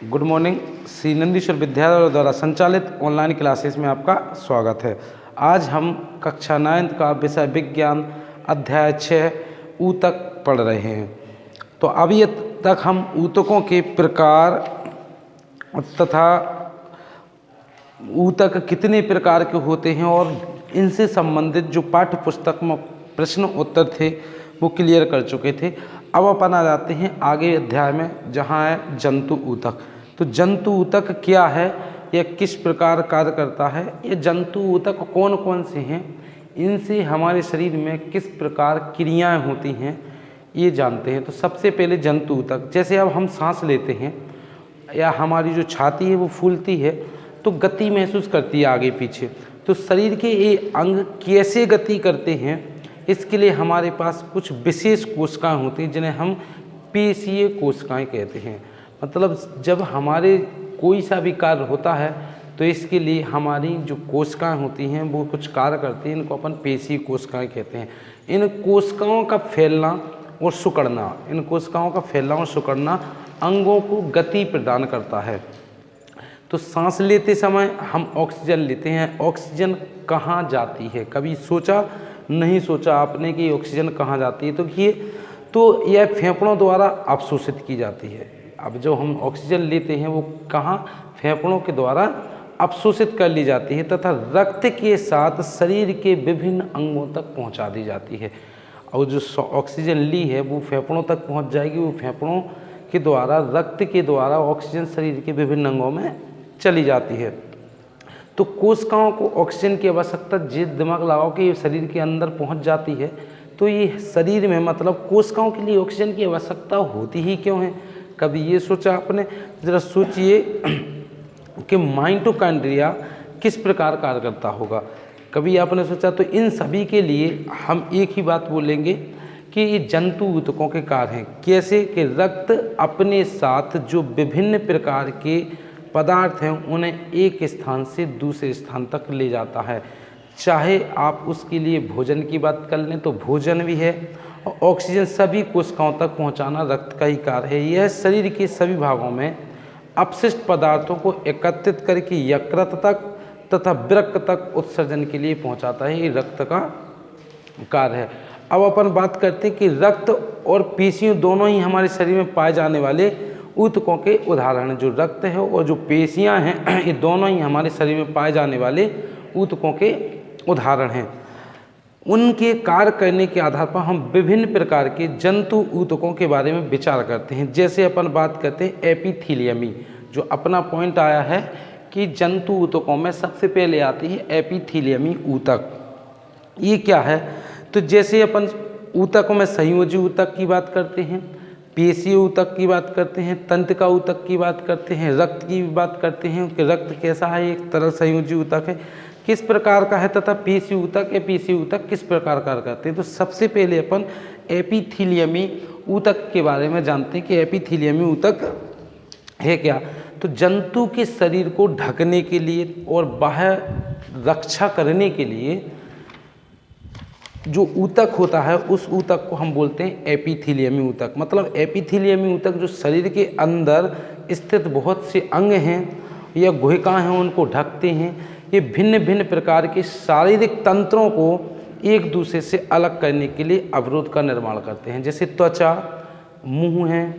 Good morning. Shri Nandishwar विद्यालय द्वारा संचालित ऑनलाइन क्लासेस में आपका स्वागत है। आज हम कक्षा 9 का विषय विज्ञान अध्याय 6 ऊतक पढ़ रहे हैं। तो अभी तक हम ऊतकों के प्रकार तथा ऊतक कितने प्रकार के होते हैं और इनसे संबंधित जो पाठ्य पुस्तक में प्रश्न उत्तर थे वो क्लियर कर चुके थे। अब अपन आ जाते हैं आगे अध्याय में, जहाँ है जंतु ऊतक। तो जंतु ऊतक क्या है, यह किस प्रकार कार्य करता है, ये जंतु ऊतक कौन कौन से हैं, इनसे हमारे शरीर में किस प्रकार क्रियाएं होती हैं, ये जानते हैं। तो सबसे पहले जंतु ऊतक, जैसे अब हम सांस लेते हैं या हमारी जो छाती है वो फूलती है तो गति महसूस करती है आगे पीछे। तो शरीर के ये अंग कैसे गति करते हैं, इसके लिए हमारे पास कुछ विशेष कोशिकाएं होती हैं जिन्हें हम पेशीय कोशिकाएं कहते हैं। मतलब जब हमारे कोई सा भी कार्य होता है तो इसके लिए हमारी जो कोशिकाएं होती हैं वो कुछ कार्य करती हैं, इनको अपन पेशीय कोशिकाएं कहते हैं। इन कोशिकाओं का फैलना और सिकुड़ना अंगों को गति प्रदान करता है। तो सांस लेते समय हम ऑक्सीजन लेते हैं, ऑक्सीजन कहाँ जाती है, कभी नहीं सोचा आपने कि ऑक्सीजन कहाँ जाती है? तो यह फेफड़ों द्वारा अवशोषित की जाती है। अब जो हम ऑक्सीजन लेते हैं वो कहाँ, फेफड़ों के द्वारा अवशोषित कर ली जाती है तथा रक्त के साथ शरीर के विभिन्न अंगों तक पहुँचा दी जाती है। और जो ऑक्सीजन ली है वो फेफड़ों तक पहुँच जाएगी, वो फेफड़ों के द्वारा रक्त के द्वारा ऑक्सीजन शरीर के विभिन्न अंगों में चली जाती है। तो कोशिकाओं को ऑक्सीजन की आवश्यकता, जिस दिमाग लगाओ कि ये शरीर के अंदर पहुंच जाती है, तो ये शरीर में मतलब कोशिकाओं के लिए ऑक्सीजन की आवश्यकता होती ही क्यों है? कभी ये सोचा आपने? ज़रा सोचिए कि माइटोकॉन्ड्रिया किस प्रकार कार्य करता होगा, कभी आपने सोचा? तो इन सभी के लिए हम एक ही बात बोलेंगे कि ये जंतु ऊतकों के कार्य हैं। कैसे कि रक्त अपने साथ जो विभिन्न प्रकार के पदार्थ हैं उन्हें एक स्थान से दूसरे स्थान तक ले जाता है। चाहे आप उसके लिए भोजन की बात कर लें तो भोजन भी है, और ऑक्सीजन सभी कोशिकाओं तक पहुंचाना रक्त का ही कार्य है। यह शरीर के सभी भागों में अपशिष्ट पदार्थों को एकत्रित करके यकृत तक तथा वृक्क तक उत्सर्जन के लिए पहुंचाता है, ये रक्त का कार्य है। अब अपन बात करते हैं कि रक्त और पेशियां दोनों ही हमारे शरीर में पाए जाने वाले ऊतकों के उदाहरण। जो रक्त है और जो पेशियां हैं ये दोनों ही हमारे शरीर में पाए जाने वाले ऊतकों के उदाहरण हैं। उनके कार्य करने के आधार पर हम विभिन्न प्रकार के जंतु ऊतकों के बारे में विचार करते हैं। जैसे अपन बात करते हैं एपिथीलियमी, जो अपना पॉइंट आया है कि जंतु ऊतकों में सबसे पहले आती है एपिथीलियमी ऊतक। ये क्या है? तो जैसे अपन ऊतकों में संयोजी ऊतक की बात करते हैं, पेशीय ऊतक की बात करते हैं, तंत्रिका ऊतक की बात करते हैं, रक्त की बात करते हैं कि रक्त कैसा है, एक तरल संयोजी ऊतक है, किस प्रकार का है, तथा पेशीय ऊतक किस प्रकार कार्य करते हैं। तो सबसे पहले अपन एपिथीलियमी ऊतक के बारे में जानते हैं कि एपिथीलियमी ऊतक है क्या। तो जंतु के शरीर को ढकने के लिए और बाह्य रक्षा करने के लिए जो ऊतक होता है उस ऊतक को हम बोलते हैं एपिथीलियमी ऊतक। मतलब एपिथीलियमी ऊतक जो शरीर के अंदर स्थित बहुत से अंग हैं या गुहिकाएं हैं उनको ढकते हैं। ये भिन्न भिन्न प्रकार के शारीरिक तंत्रों को एक दूसरे से अलग करने के लिए अवरोध का निर्माण करते हैं। जैसे त्वचा, मुंह है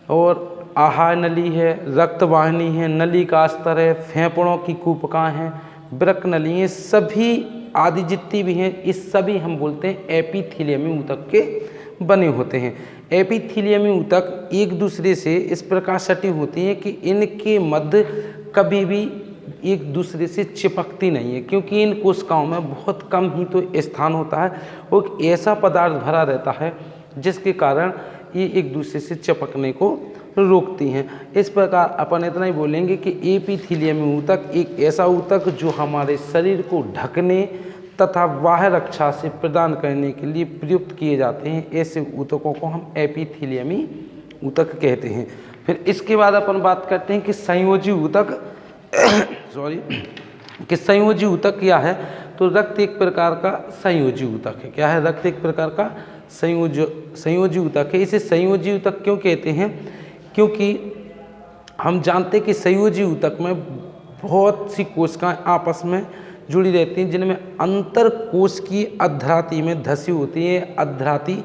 और आहार नली है, रक्तवाहिनी है, नली का स्तर है, फेफड़ों की कूपकाएं हैं, वृक्क नली है, सभी आदि जितनी भी हैं इस सभी हम बोलते हैं एपिथीलियमी ऊतक के बने होते हैं। एपिथीलियमी ऊतक एक दूसरे से इस प्रकार सटी होती हैं कि इनके मध्य कभी भी एक दूसरे से चिपकती नहीं है, क्योंकि इन कोशिकाओं में बहुत कम ही तो स्थान होता है और एक ऐसा पदार्थ भरा रहता है जिसके कारण ये एक दूसरे से चिपकने को रोकती हैं। इस प्रकार अपन इतना ही बोलेंगे कि एपिथीलियमी ऊतक एक ऐसा ऊतक जो हमारे शरीर को ढकने तथा बाह्य रक्षा से प्रदान करने के लिए प्रयुक्त किए जाते हैं। ऐसे ऊतकों को हम एपिथीलियमी ऊतक कहते हैं। फिर इसके बाद अपन बात करते हैं कि संयोजी ऊतक संयोजी ऊतक क्या है। तो रक्त एक प्रकार का संयोजी ऊतक है। क्या है? रक्त एक प्रकार का संयोजी ऊतक है। इसे संयोजी ऊतक क्यों कहते हैं? क्योंकि हम जानते हैं कि संयोजी ऊतक में बहुत सी कोशिकाएं आपस में जुड़ी रहती हैं, जिनमें अंतर कोश की अधराती में धसी होती है। अधराती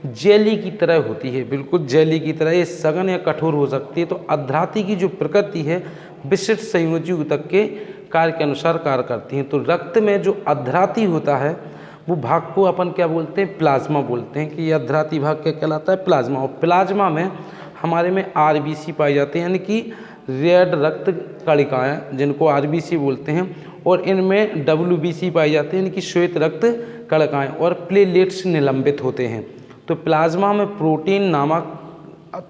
जेली की तरह होती है, बिल्कुल जेली की तरह, ये सघन या कठोर हो सकती है। तो अधराती की जो प्रकृति है विशिष्ट संयोजी ऊतक के कार्य के अनुसार कार्य करती है। तो रक्त में जो अधराती होता है वो भाग को अपन क्या बोलते हैं, प्लाज्मा बोलते हैं, कि ये अधराती भाग क्या कहलाता है, प्लाज्मा। और प्लाज्मा में हमारे में आरबीसी पाई जाती हैं, यानी कि रेड रक्त कणिकाएँ, जिनको आरबीसी बोलते हैं, और इनमें डब्ल्यूबीसी पाई जाती है, यानी कि श्वेत रक्त कणिकाएँ, और प्लेटलेट्स निलंबित होते हैं। तो प्लाज्मा में प्रोटीन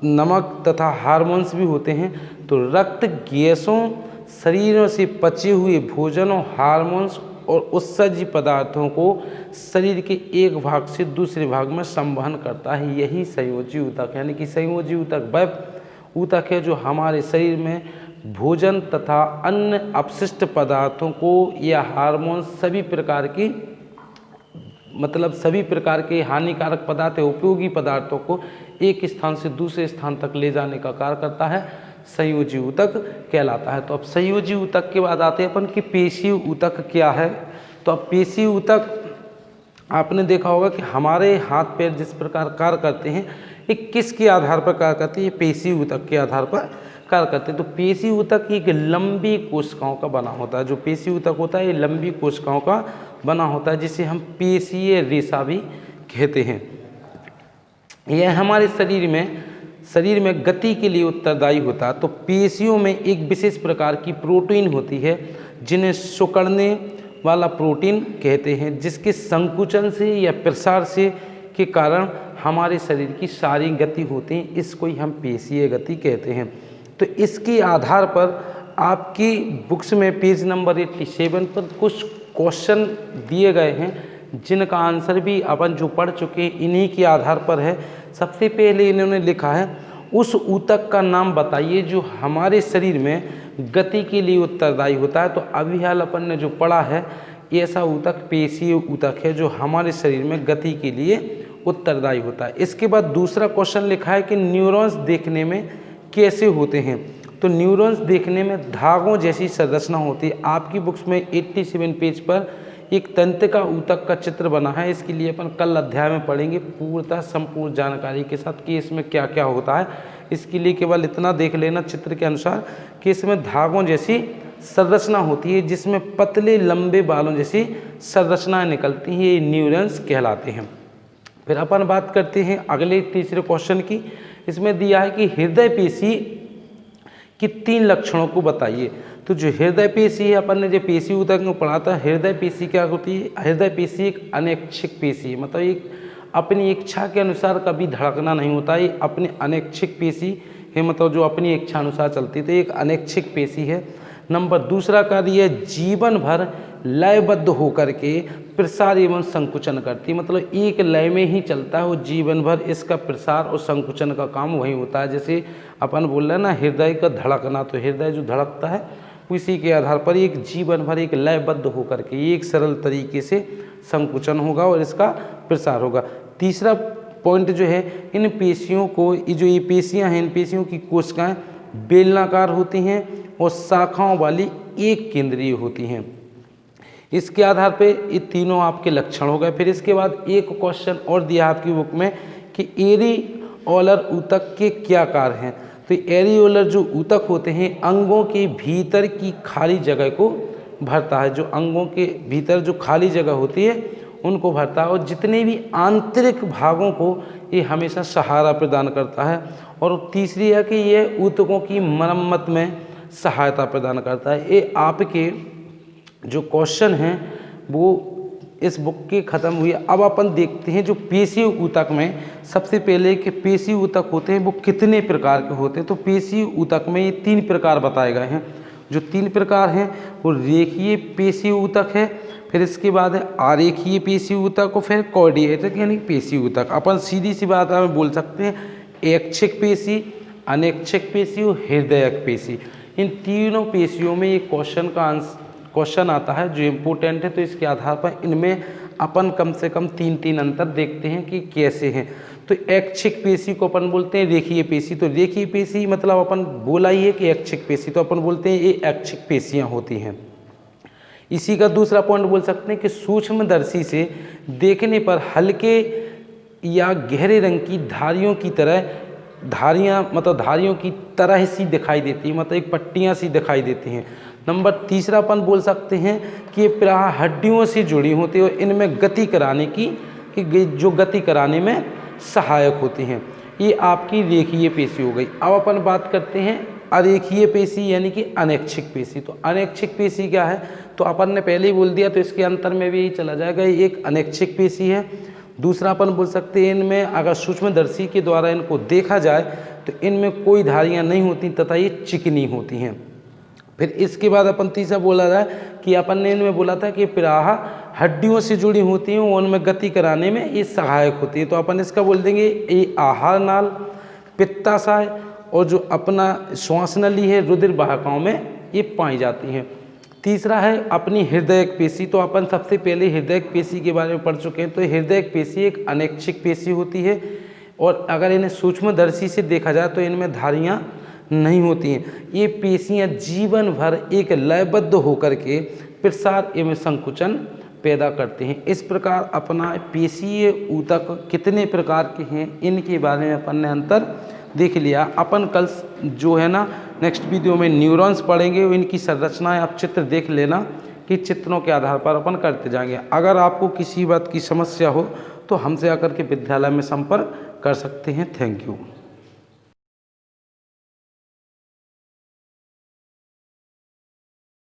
नमक तथा हार्मोन्स भी होते हैं। तो रक्त गैसों, शरीरों से पचे हुए भोजन और हार्मोन्स और उत्सर्जी पदार्थों को शरीर के एक भाग से दूसरे भाग में संवहन करता है। यही संयोजी ऊतक है। यानी कि संयोजी ऊतक वह ऊतक है जो हमारे शरीर में भोजन तथा अन्य अपशिष्ट पदार्थों को या हार्मोन सभी प्रकार के हानिकारक पदार्थ या उपयोगी पदार्थों को एक स्थान से दूसरे स्थान तक ले जाने का कार्य करता है, संयोजी ऊतक कहलाता है। तो अब संयोजी ऊतक के बाद आते हैं अपन कि पेशीय ऊतक क्या है। तो अब पेशीय ऊतक आपने देखा होगा कि हमारे हाथ पैर जिस प्रकार कार्य करते हैं, ये किसके आधार पर कार्य करते हैं, ये पेशीय ऊतक के आधार पर कार्य करते हैं। तो पेशीय ऊतक एक लंबी कोशिकाओं का बना होता है। जो पेशीय ऊतक होता है ये लंबी कोशिकाओं का बना होता है, जिसे हम पेशीय रेशा भी कहते हैं। यह हमारे शरीर में गति के लिए उत्तरदायी होता है। तो पेशियों में एक विशेष प्रकार की प्रोटीन होती है जिन्हें सिकुड़ने वाला प्रोटीन कहते हैं, जिसके संकुचन से या प्रसार से के कारण हमारे शरीर की सारी गति होती है। इसको ही हम पेशीय गति कहते हैं। तो इसके आधार पर आपकी बुक्स में पेज नंबर 87 पर कुछ क्वेश्चन दिए गए हैं, जिनका आंसर भी अपन जो पढ़ चुके हैं इन्हीं के आधार पर है। सबसे पहले इन्होंने लिखा है, उस ऊतक का नाम बताइए जो हमारे शरीर में गति के लिए उत्तरदायी होता है। तो अभी हाल अपन ने जो पढ़ा है, ऐसा ऊतक पेशीय ऊतक है जो हमारे शरीर में गति के लिए उत्तरदायी होता है। इसके बाद दूसरा क्वेश्चन लिखा है कि न्यूरॉन्स देखने में कैसे होते हैं। तो न्यूरॉन्स देखने में धागों जैसी संरचना होती है। आपकी बुक्स में 87 पेज पर एक तंत्रिका ऊतक का चित्र बना है। इसके लिए अपन कल अध्याय में पढ़ेंगे पूर्णतः संपूर्ण जानकारी के साथ कि इसमें क्या क्या होता है। इसके लिए केवल इतना देख लेना चित्र के अनुसार कि इसमें धागों जैसी संरचना होती है, जिसमें पतले लंबे बालों जैसी संरचनाएं निकलती हैं। ये न्यूरॉन्स कहलाते हैं। फिर अपन बात करते हैं अगले तीसरे क्वेश्चन की। इसमें दिया है कि हृदय पेशी की 3 लक्षणों को बताइए। तो जो हृदय पेशी है, अपन ने जो पेशी ऊतक में पढ़ा था, हृदय पेशी क्या होती है, हृदय पेशी एक अनैच्छिक पेशी है, मतलब एक अपनी इच्छा के अनुसार कभी धड़कना नहीं होता है। ये अपनी अनैच्छिक पेशी है, मतलब जो अपनी इच्छा अनुसार चलती है, तो एक अनैच्छिक पेशी है। नंबर दूसरा कार्य है जीवन भर लयबद्ध होकर के प्रसार एवं संकुचन करती है, मतलब एक लय में ही चलता है वो जीवन भर। इसका प्रसार और संकुचन का काम वही होता है। जैसे अपन बोल रहे हैं ना हृदय का धड़कना, तो हृदय जो धड़कता है उसी के आधार पर एक जीवन भर एक लयबद्ध होकर के एक सरल तरीके से संकुचन होगा और इसका प्रसार होगा। तीसरा पॉइंट जो है, इन पेशियों को, ये पेशियां हैं, इन पेशियों की कोशिकाएं बेलनाकार होती हैं और शाखाओं वाली एक केंद्रीय होती हैं। इसके आधार पे ये तीनों आपके लक्षण हो गए। फिर इसके बाद एक क्वेश्चन और दिया आपकी बुक में कि एरिओलर ऊतक के क्या कार्य हैं। तो एरिओलर जो ऊतक होते हैं अंगों के भीतर की खाली जगह को भरता है। जो अंगों के भीतर जो खाली जगह होती है उनको भरता है, और जितने भी आंतरिक भागों को ये हमेशा सहारा प्रदान करता है। और तीसरी है कि ये ऊतकों की मरम्मत में सहायता प्रदान करता है। ये आपके जो क्वेश्चन हैं वो इस बुक के ख़त्म हुए। अब अपन देखते हैं जो पेशीय ऊतक में सबसे पहले कि पेशीय ऊतक होते हैं वो कितने प्रकार के होते हैं। तो पेशीय ऊतक में ये 3 प्रकार बताए गए हैं। जो 3 प्रकार हैं वो रेखीय पेशीय ऊतक है, फिर इसके बाद है आरेखीय पेशीय ऊतक और फिर कॉर्डिएटिक यानी पेशीय ऊतक। अपन सीधी सी बात में बोल सकते हैं ऐच्छिक पेशी, अनैच्छिक पेशी और हृदयक पेशी। इन तीनों पेशियों में ये क्वेश्चन आता है जो इम्पोर्टेंट है। तो इसके आधार पर इनमें अपन कम से कम 3 अंतर देखते हैं कि कैसे हैं। तो ऐच्छिक पेशी को अपन बोलते हैं रेखीय पेशी। तो रेखीय पेशी मतलब अपन बोला ही है कि ऐच्छिक पेशी, तो अपन बोलते हैं ये ऐच्छिक पेशियाँ होती हैं। इसी का दूसरा पॉइंट बोल सकते हैं कि सूक्ष्मदर्शी से देखने पर हल्के या गहरे रंग की धारियों की तरह, धारियों की तरह सी दिखाई देती है, मतलब एक पट्टियाँ सी दिखाई देती हैं। नंबर तीसरा अपन बोल सकते हैं कि ये प्रायः हड्डियों से जुड़ी होती है और इनमें गति कराने जो गति कराने में सहायक होती हैं। ये आपकी रेखीय पेशी हो गई। अब अपन बात करते हैं अरेखीय पेशी यानी कि अनैच्छिक पेशी। तो अनैच्छिक पेशी क्या है, तो अपन ने पहले ही बोल दिया, तो इसके अंतर में भी यही चला जाएगा। ये एक अनैच्छिक पेशी है। दूसरा अपन बोल सकते हैं इनमें अगर सूक्ष्मदर्शी के द्वारा इनको देखा जाए तो इनमें कोई धारियाँ नहीं होती तथा ये चिकनी होती हैं। फिर इसके बाद अपन तीसरा बोला जाए कि अपन ने इनमें बोला था कि प्रायः हड्डियों से जुड़ी होती हैं और उनमें गति कराने में ये सहायक होती है। तो अपन इसका बोल देंगे ये आहार नाल, पित्ताशय और जो अपना श्वास नली है, रुधिर वाहिकाओं में ये पाई जाती हैं। तीसरा है अपनी हृदयक पेशी। तो अपन सबसे पहले हृदयक पेशी के बारे में पढ़ चुके हैं। तो हृदयक पेशी एक अनैच्छिक पेशी होती है और अगर इन्हें सूक्ष्मदर्शी से देखा जाए तो इनमें धारियाँ नहीं होती हैं। ये पेशियाँ जीवन भर एक लयबद्ध होकर के प्रसार एवं संकुचन पैदा करते हैं। इस प्रकार अपना पेशीय ऊतक कितने प्रकार के हैं इनके बारे में अपन ने अंतर देख लिया। अपन कल जो है ना नेक्स्ट वीडियो में न्यूरॉन्स पढ़ेंगे, इनकी संरचनाएं आप चित्र देख लेना कि चित्रों के आधार पर अपन करते जाएंगे। अगर आपको किसी बात की समस्या हो तो हमसे आकर के विद्यालय में संपर्क कर सकते हैं। Thank you.